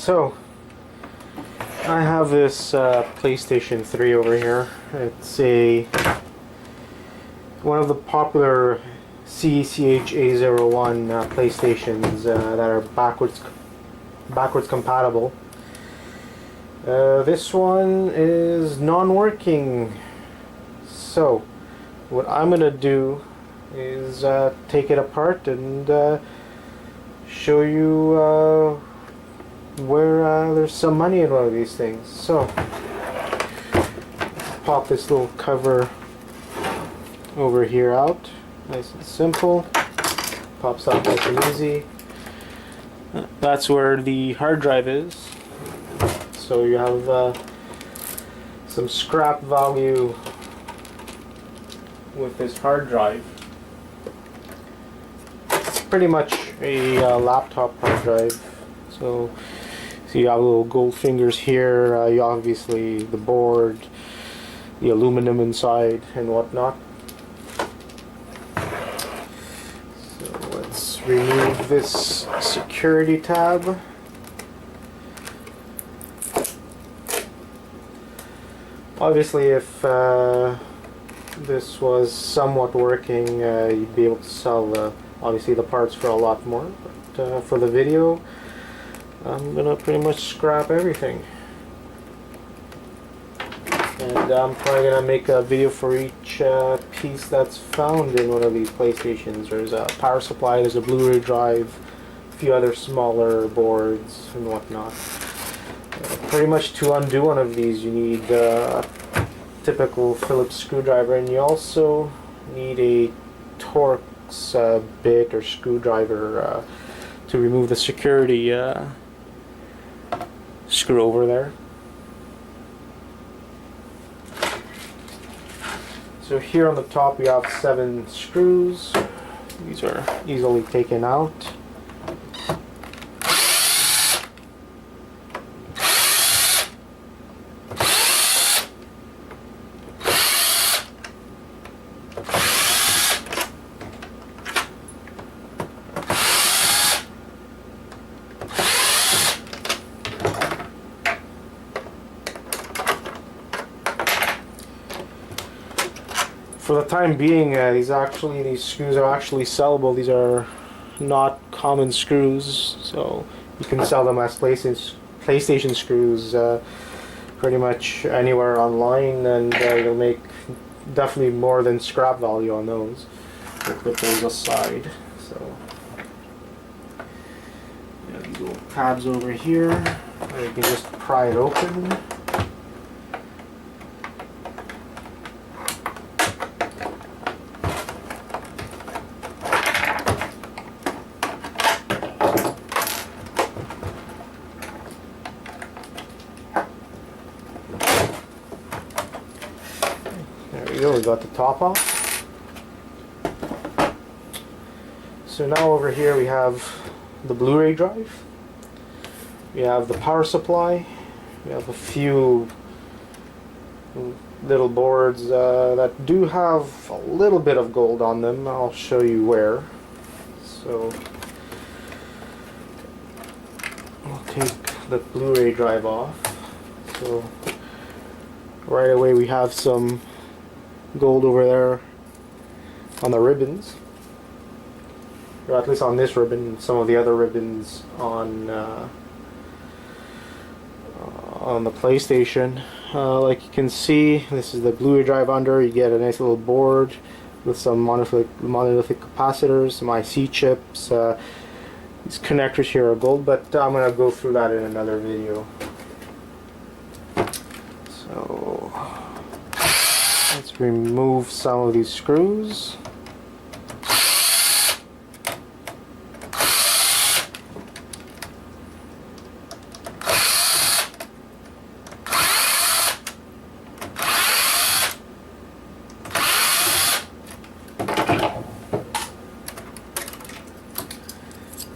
So I have this PlayStation 3 over here. It's one of the popular CECH-A01 PlayStations that are backwards compatible. This one is non-working. So what I'm gonna do is take it apart and show you where there's some money in one of these things. So pop this little cover over here out, nice and simple. Pops out nice and easy. That's where the hard drive is. So you have some scrap value with this hard drive. It's pretty much a laptop hard drive. So you have little gold fingers here, you obviously the board, the aluminum inside and whatnot. So let's remove this security tab. Obviously if this was somewhat working, you'd be able to sell obviously the parts for a lot more, but for the video I'm gonna pretty much scrap everything, and I'm probably gonna make a video for each piece that's found in one of these PlayStations. There's a power supply, there's a Blu-ray drive, a few other smaller boards and whatnot. Pretty much to undo one of these you need a typical Phillips screwdriver, and you also need a Torx bit or screwdriver to remove the security screw over there. So here on the top we have 7 screws. These are easily taken out. For the time being, these screws are actually sellable. These are not common screws, so you can sell them as PlayStation screws pretty much anywhere online, and you'll make definitely more than scrap value on those. We'll put those aside. So these little tabs over here, you can just pry it open. We got the top off. So now over here we have the Blu-ray drive, we have the power supply, we have a few little boards that do have a little bit of gold on them. I'll show you where. So I'll take the Blu-ray drive off. So right away we have some gold over there on the ribbons, or at least on this ribbon, and some of the other ribbons on the PlayStation. Like you can see, this is the Blu-ray drive under. You get a nice little board with some monolithic capacitors, some IC chips. These connectors here are gold, but I'm going to go through that in another video. So let's remove some of these screws.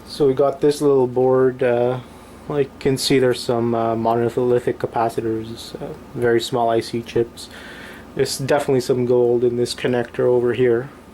So we got this little board. Like you can see, there's some monolithic capacitors, very small IC chips. There's definitely some gold in this connector over here.